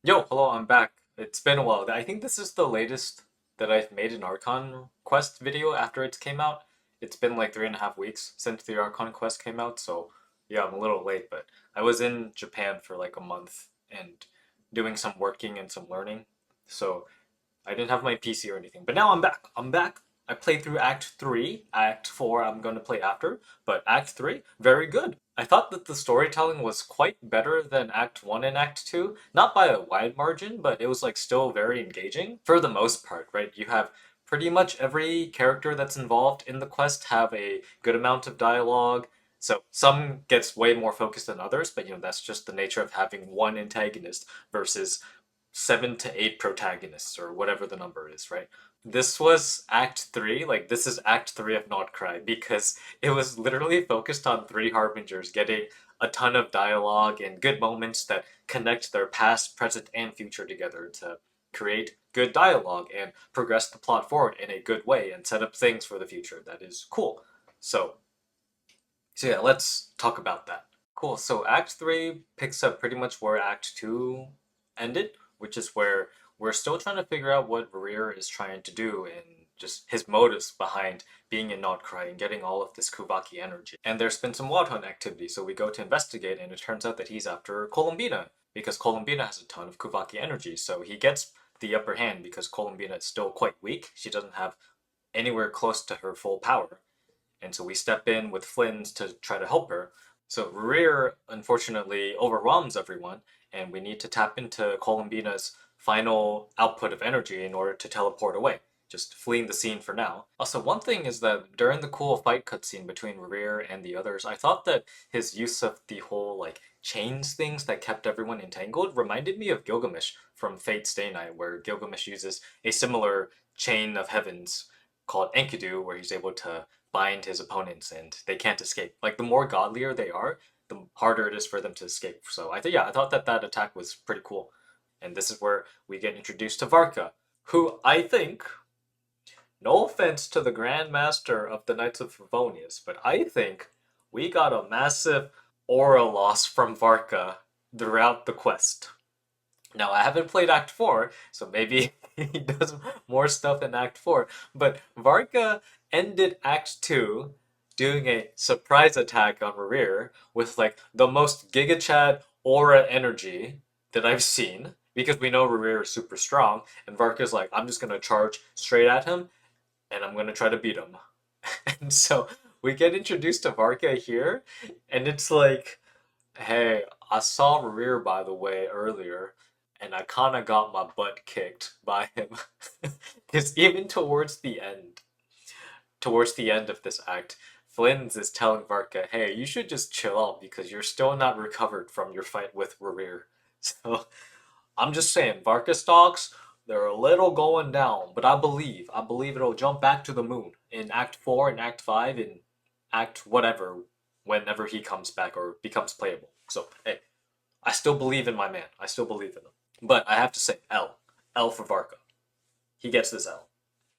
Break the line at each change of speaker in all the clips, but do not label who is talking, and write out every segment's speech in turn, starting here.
Yo, hello, I'm back. It's been a while. I think this is the latest that I've made an Archon Quest video after it came out. It's been like 3.5 weeks since the Archon Quest came out, so yeah, I'm a little late, but I was in Japan for like a month and doing some working and some learning, so I didn't have my PC or anything. But now I'm back. I'm back. I played through Act 3. Act 4 I'm going to play after, but Act 3, very good. I thought that the storytelling was quite better than Act 1 and Act 2. Not by a wide margin, but it was like still very engaging for the most part, right? You have pretty much every character that's involved in the quest have a good amount of dialogue. So some gets way more focused than others, but that's just the nature of having one antagonist versus 7 to 8 protagonists or whatever the number is, right? This was Act 3, like this is Act 3 of Not Cry because it was literally focused on three Harbingers getting a ton of dialogue and good moments that connect their past, present, and future together to create good dialogue and progress the plot forward in a good way and set up things for the future that is cool. So, so yeah, let's talk about that. Cool. So Act 3 picks up pretty much where Act 2 ended, which is where we're still trying to figure out what Rerir is trying to do and just his motives behind being in Notcry and getting all of this Kuvaki energy. And there's been some wild hunt activity, so we go to investigate, and it turns out that he's after Columbina, because Columbina has a ton of Kuvaki energy, so he gets the upper hand because Columbina is still quite weak. She doesn't have anywhere close to her full power. And so we step in with Flynn's to try to help her. So Rerir unfortunately overwhelms everyone, and we need to tap into Columbina's final output of energy in order to teleport away, just fleeing the scene for now. Also, one thing is that during the cool fight cutscene between Rerir and the others, I thought that his use of the whole like chains things that kept everyone entangled reminded me of Gilgamesh from Fate Stay Night, where Gilgamesh uses a similar chain of heavens called Enkidu, where he's able to bind his opponents and they can't escape. Like the more godlier they are, the harder it is for them to escape. So I thought that that attack was pretty cool. And this is where we get introduced to Varka, who I think, no offense to the Grand Master of the Knights of Favonius, but I think we got a massive aura loss from Varka throughout the quest. Now, I haven't played Act 4, so maybe he does more stuff in Act 4, but Varka ended Act 2 doing a surprise attack on Rerir with like the most Giga Chad aura energy that I've seen, because we know Rerir is super strong, and Varka's like, I'm just gonna charge straight at him, and I'm gonna try to beat him. And so we get introduced to Varka here, and it's like, hey, I saw Rerir by the way earlier, and I kind of got my butt kicked by him. Because even towards the end of this act, Flynn's is telling Varka, hey, you should just chill out because you're still not recovered from your fight with Rerir. So I'm just saying, Varka stocks, they're a little going down, but I believe it'll jump back to the moon in Act 4 and Act 5 and Act whatever, whenever he comes back or becomes playable. So, hey, I still believe in my man. I still believe in him. But I have to say, L. L for Varka. He gets this L.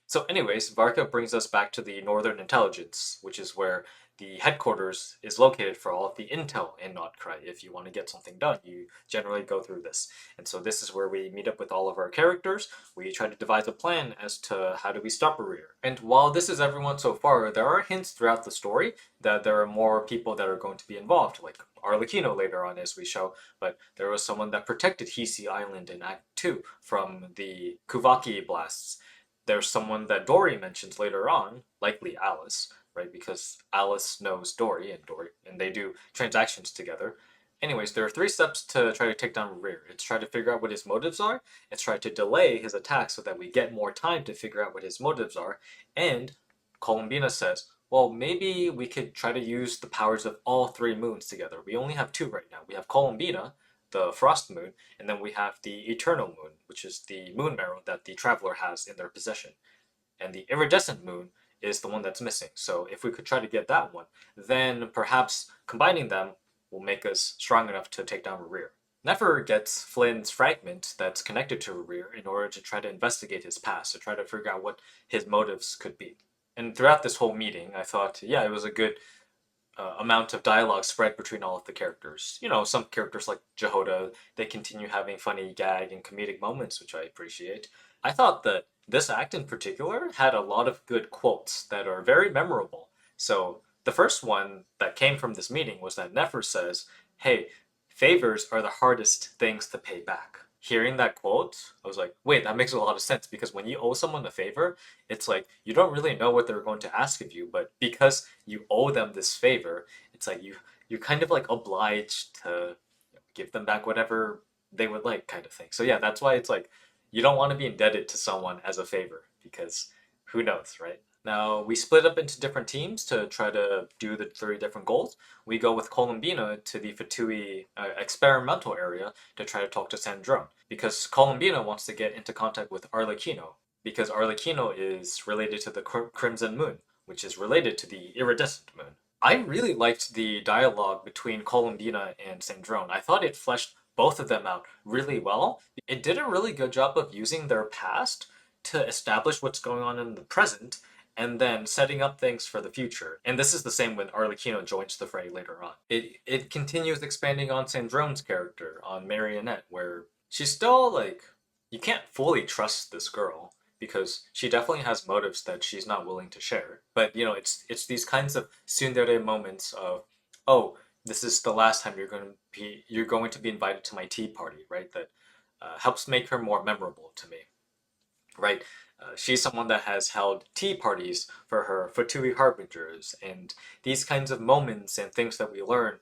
So, anyways, Varka brings us back to the Northern Intelligence, which is where the headquarters is located for all of the intel in Notcry. If you want to get something done, you generally go through this. And so this is where we meet up with all of our characters. We try to devise a plan as to how do we stop Rerir. And while this is everyone so far, there are hints throughout the story that there are more people that are going to be involved, like Arlecchino later on as we show, but there was someone that protected Hisi Island in Act 2 from the Kuvaki blasts. There's someone that Dory mentions later on, likely Alice, right? Because Alice knows Dory, and they do transactions together. Anyways, there are three steps to try to take down Rerir. It's try to figure out what his motives are, it's try to delay his attack so that we get more time to figure out what his motives are, and Columbina says, well, maybe we could try to use the powers of all three moons together. We only have two right now. We have Columbina, the frost moon, and then we have the eternal moon, which is the moon marrow that the traveler has in their possession. And the iridescent moon is the one that's missing. So if we could try to get that one, then perhaps combining them will make us strong enough to take down Rerir. Nefer gets Flynn's fragment that's connected to Rerir in order to try to investigate his past, to try to figure out what his motives could be. And throughout this whole meeting, I thought, yeah, it was a good amount of dialogue spread between all of the characters. You know, some characters like Jehoda, they continue having funny gag and comedic moments, which I appreciate. I thought that this act in particular had a lot of good quotes that are very memorable. So the first one that came from this meeting was that Nefer says, "Hey, favors are the hardest things to pay back." Hearing that quote, I was like, wait, that makes a lot of sense because when you owe someone a favor, it's like you don't really know what they're going to ask of you, but because you owe them this favor, it's like you're kind of like obliged to give them back whatever they would like, kind of thing. So yeah, that's why it's like you don't want to be indebted to someone as a favor because who knows, right? Now we split up into different teams to try to do the three different goals. We go with Columbina to the Fatui experimental area to try to talk to Sandrone because Columbina wants to get into contact with Arlecchino because Arlecchino is related to the Crimson Moon, which is related to the iridescent moon. I really liked the dialogue between Columbina and Sandrone. I thought it fleshed both of them out really well. It did a really good job of using their past to establish what's going on in the present and then setting up things for the future. And this is the same when Arlecchino joins the fray later on. It continues expanding on Sandrone's character, on Marionette, where she's still like you can't fully trust this girl because she definitely has motives that she's not willing to share. But you know, it's these kinds of tsundere moments of, oh, this is the last time you're going to be invited to my tea party, right? That helps make her more memorable to me, right? She's someone that has held tea parties for her Fatui Harbingers, and these kinds of moments and things that we learn,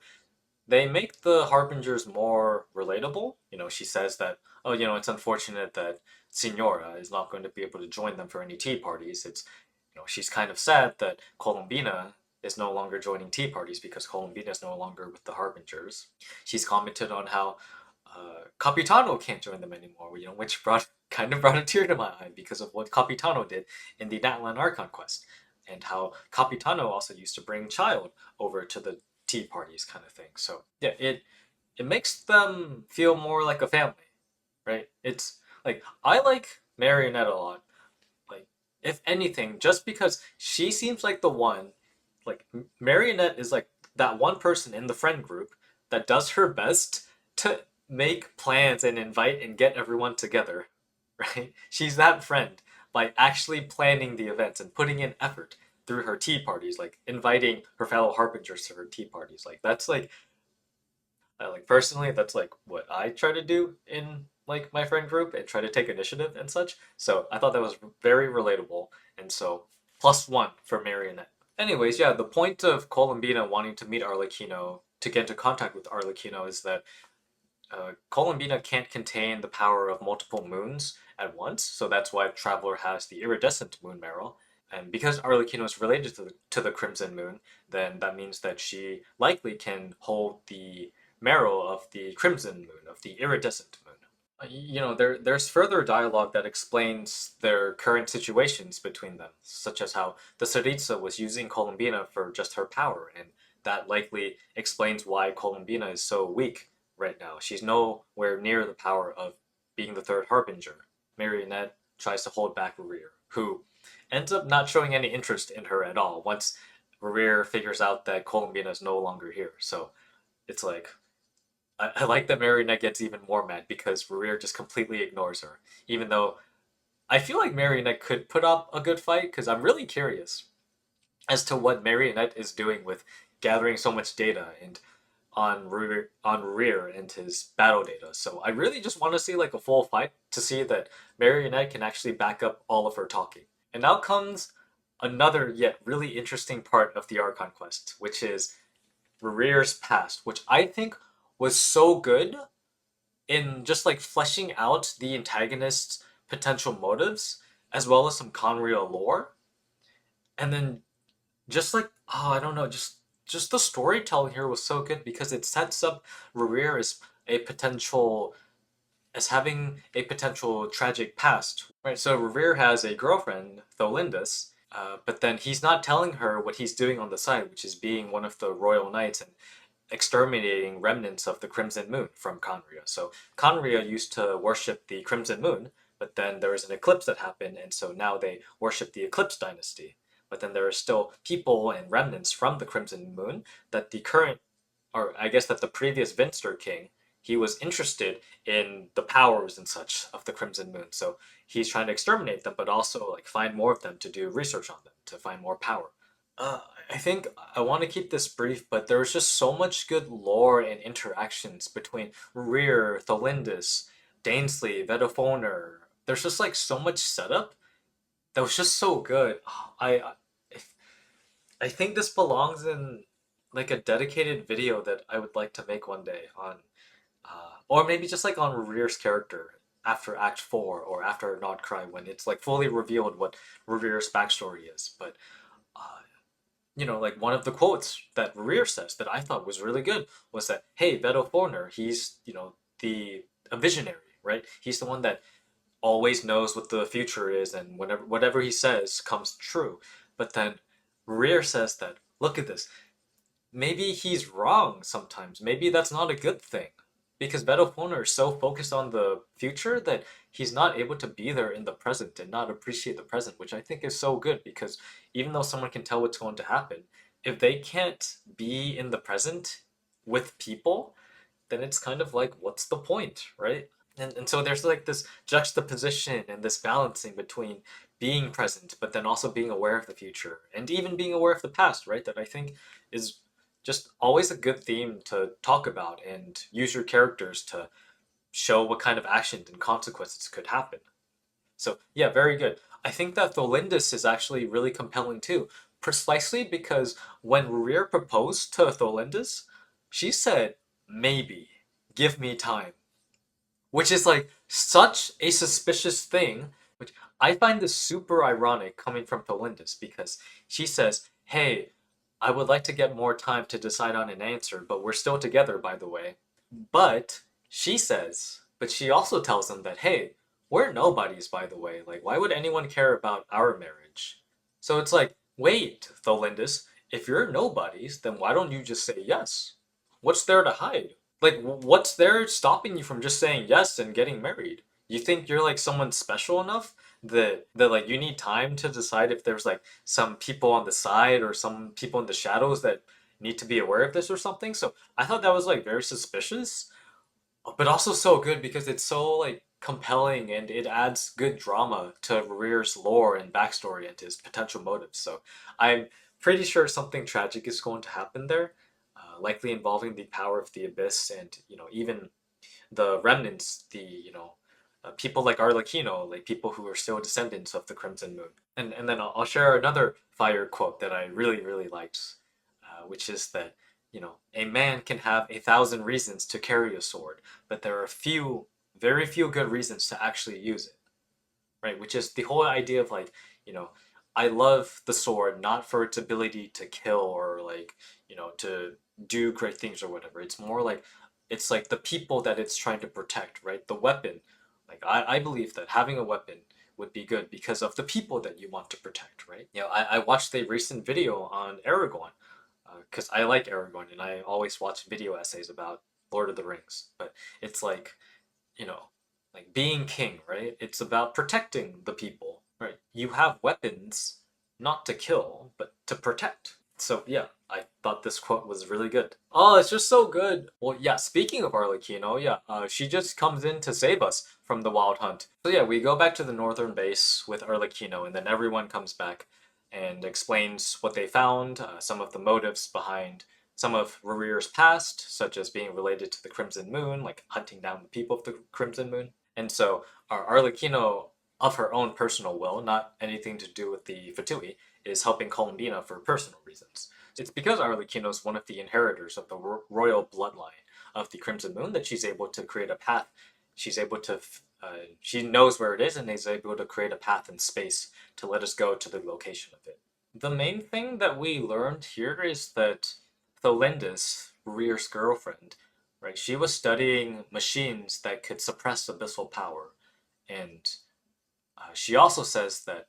they make the Harbingers more relatable. You know, she says that, oh, you know, it's unfortunate that Signora is not going to be able to join them for any tea parties. It's, you know, she's kind of sad that Columbina is no longer joining tea parties because Columbina is no longer with the Harbingers. She's commented on how Capitano can't join them anymore, you know, which brought kind of brought a tear to my eye because of what Capitano did in the Natlan Archon quest, and how Capitano also used to bring Child over to the tea parties, kind of thing. So yeah, it makes them feel more like a family, right? It's like I like Marionette a lot. Like if anything, just because she seems like the one, like Marionette is like that one person in the friend group that does her best to make plans and invite and get everyone together, right? She's that friend by actually planning the events and putting in effort through her tea parties, like inviting her fellow harbingers to her tea parties. Like that's like personally, that's like what I try to do in like my friend group and try to take initiative and such. So I thought that was very relatable, and so +1 for Marionette. Anyways, yeah, the point of Columbina wanting to meet Arlecchino to get into contact with Arlecchino is that Columbina can't contain the power of multiple moons at once, so that's why Traveler has the iridescent moon marrow. And because Arlecchino is related to the Crimson Moon, then that means that she likely can hold the marrow of the Crimson Moon, of the iridescent moon. You know, there's further dialogue that explains their current situations between them, such as how the Tsaritsa was using Columbina for just her power, and that likely explains why Columbina is so weak right now. She's nowhere near the power of being the third Harbinger. Marionette tries to hold back Rerir, who ends up not showing any interest in her at all once Rerir figures out that Columbina is no longer here. So it's like I like that Marionette gets even more mad because Rerir just completely ignores her. Even though I feel like Marionette could put up a good fight because I'm really curious as to what Marionette is doing with gathering so much data and on Rerir and his battle data. So I really just want to see like a full fight to see that Marionette can actually back up all of her talking. And now comes another yet really interesting part of the Archon quest, which is Rerir's past, which I think was so good in just like fleshing out the antagonist's potential motives as well as some Khaenri'ah lore. And then just like I don't know, just the storytelling here was so good because it sets up Rerir as a potential as having a potential tragic past. Right, so Rerir has a girlfriend, Tholindis, but then he's not telling her what he's doing on the side, which is being one of the royal knights and exterminating remnants of the Crimson Moon from Khaenri'ah. So Khaenri'ah used to worship the Crimson Moon, but then there was an eclipse that happened, and so now they worship the Eclipse Dynasty. but then there are still people and remnants from the Crimson Moon that the current, or I guess that the previous Vinster King, he was interested in the powers and such of the Crimson Moon. So he's trying to exterminate them, but also like find more of them to do research on them, to find more power. Uh, I think I want to keep this brief, but there was just so much good lore and interactions between Rerir, Tholindis, Dainsley, Vedophoner. There's just like so much setup that was just so good. I think this belongs in like a dedicated video that I would like to make one day on, or maybe just like on Rerir's character after Act 4 or after Not Cry when it's like fully revealed what Rerir's backstory is. But uh, like one of the quotes that Rerir says that I thought was really good was that, hey, Beto Forner, he's, the a visionary, right? He's the one that always knows what the future is and whatever he says comes true. But then Rerir says that, look at this, maybe he's wrong sometimes. Maybe that's not a good thing. Because Beto Forner is so focused on the future that he's not able to be there in the present and not appreciate the present, which I think is so good because even though someone can tell what's going to happen, if they can't be in the present with people, then it's kind of like, what's the point, right? And so there's like this juxtaposition and this balancing between being present, but then also being aware of the future and even being aware of the past, right? That I think is just always a good theme to talk about and use your characters to show what kind of actions and consequences could happen. So yeah, very good. I think that Tholindis is actually really compelling too, precisely because when Rerir proposed to Tholindis, she said, maybe, give me time. Which is like such a suspicious thing, which I find this super ironic coming from Tholindis because she says, hey, I would like to get more time to decide on an answer, but we're still together, by the way. But she also tells him that, hey, we're nobodies, by the way. Like, why would anyone care about our marriage? So it's like, wait, Tholindis, if you're nobodies, then why don't you just say yes? What's there to hide? Like, what's there stopping you from just saying yes and getting married? You think you're like someone special enough that like you need time to decide if there's like some people on the side or some people in the shadows that need to be aware of this or something? So I thought that was like very suspicious, but also so good because it's so like compelling and it adds good drama to Rerir's lore and backstory and his potential motives. So I'm pretty sure something tragic is going to happen there, likely involving the power of the abyss and even the remnants, the people like Arlecchino, like people who are still descendants of the Crimson Moon. And then I'll share another fire quote that I really liked, which is that a man can have 1,000 reasons to carry a sword, but there are very few good reasons to actually use it, right? Which is the whole idea of like, you know, I love the sword not for its ability to kill or like, to do great things or whatever. It's more like it's like the people that it's trying to protect, right? The weapon. Like I believe that having a weapon would be good because of the people that you want to protect, right? I watched a recent video on Aragorn because I like Aragorn and I always watch video essays about Lord of the Rings. But it's like, you know, like being king, right? It's about protecting the people, right? You have weapons not to kill, but to protect. So yeah, I thought this quote was really good. Oh, it's just so good. Well, yeah, speaking of Arlecchino, yeah, she just comes in to save us from the Wild Hunt. So yeah, we go back to the northern base with Arlecchino, and then everyone comes back and explains what they found, some of the motives behind some of Rerir's past, such as being related to the Crimson Moon, like hunting down the people of the Crimson Moon. And so our Arlecchino, of her own personal will, not anything to do with the Fatui, is helping Columbina for personal reasons. It's because Arlecchino is one of the inheritors of the royal bloodline of the Crimson Moon that she's able to create a path. She's able to, she knows where it is and is able to create a path in space to let us go to the location of it. The main thing that we learned here is that Tholindis, Rerir's girlfriend, right, she was studying machines that could suppress abyssal power. And she also says that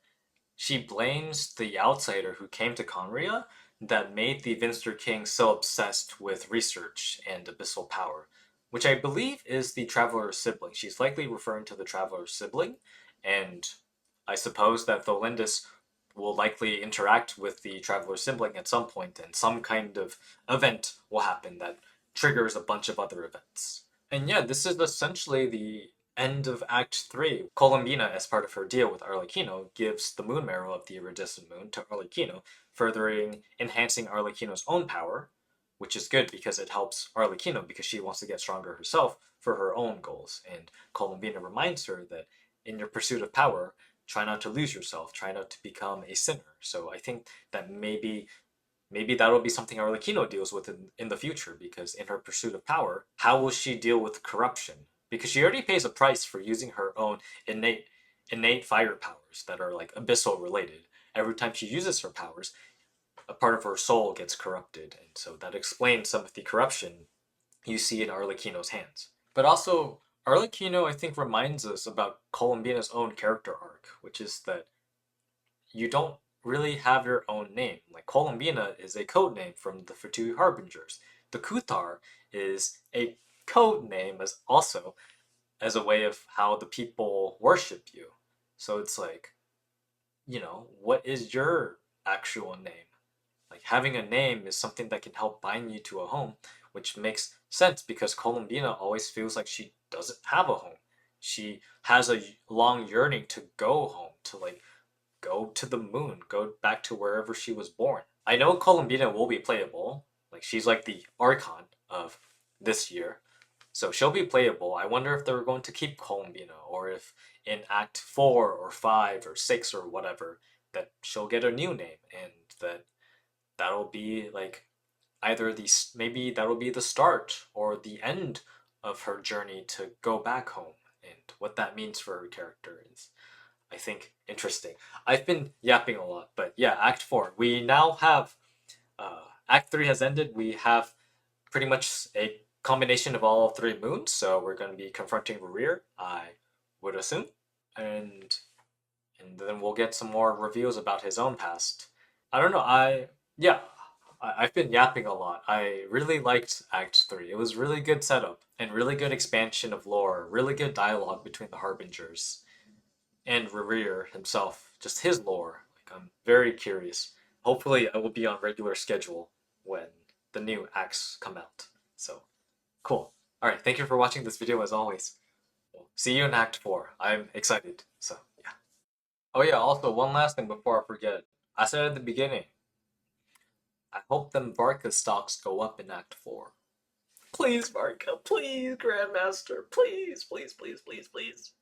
she blames the outsider who came to Khaenri'ah that made the Vinster King so obsessed with research and abyssal power, which I believe is the Traveler's sibling. She's likely referring to the Traveler's sibling, and I suppose that Tholindis will likely interact with the traveler sibling at some point, and some kind of event will happen that triggers a bunch of other events. And yeah, this is essentially the end of Act 3. Columbina, as part of her deal with Arlecchino, gives the moon marrow of the iridescent moon to Arlecchino, furthering enhancing Arlecchino's own power, which is good because it helps Arlecchino because she wants to get stronger herself for her own goals. And Columbina reminds her that in your pursuit of power, try not to lose yourself, try not to become a sinner. So I think that maybe that'll be something Arlecchino deals with in the future, because in her pursuit of power, how will she deal with corruption? Because she already pays a price for using her own innate fire powers that are like abyssal related. Every time she uses her powers, a part of her soul gets corrupted, and so that explains some of the corruption you see in Arlecchino's hands. But also, Arlecchino, I think, reminds us about Columbina's own character arc, which is that you don't really have your own name. Like, Columbina is a code name from the Fatui Harbingers. The Kuthar is a code name as also as a way of how the people worship you. So it's like, what is your actual name? Like, having a name is something that can help bind you to a home, which makes sense because Columbina always feels like she doesn't have a home. She has a long yearning to go home, to like go to the moon, go back to wherever she was born. I know Columbina will be playable. Like, she's like the Archon of this year. So she'll be playable. I wonder if they're going to keep Columbina, or if in Act 4 or 5 or 6 or whatever, that she'll get a new name, and that'll be like either maybe that'll be the start or the end of her journey to go back home, and what that means for her character is, I think, interesting. I've been yapping a lot, but yeah, Act 4. We now have Act 3 has ended. We have pretty much a combination of all three moons, so we're going to be confronting Rerir, I would assume, and then we'll get some more reveals about his own past. I don't know. Yeah, I've been yapping a lot. I really liked Act 3. It was really good setup and really good expansion of lore, really good dialogue between the Harbingers and Rerir himself, just his lore. Like, I'm very curious. Hopefully, I will be on regular schedule when the new acts come out. So, cool. All right, thank you for watching this video as always. We'll see you in Act 4. I'm excited. So, yeah. Oh yeah, also one last thing before I forget. I said at the beginning, I hope them Varka stocks go up in Act 4. Please, Varka, please, Grandmaster, please, please, please, please, please.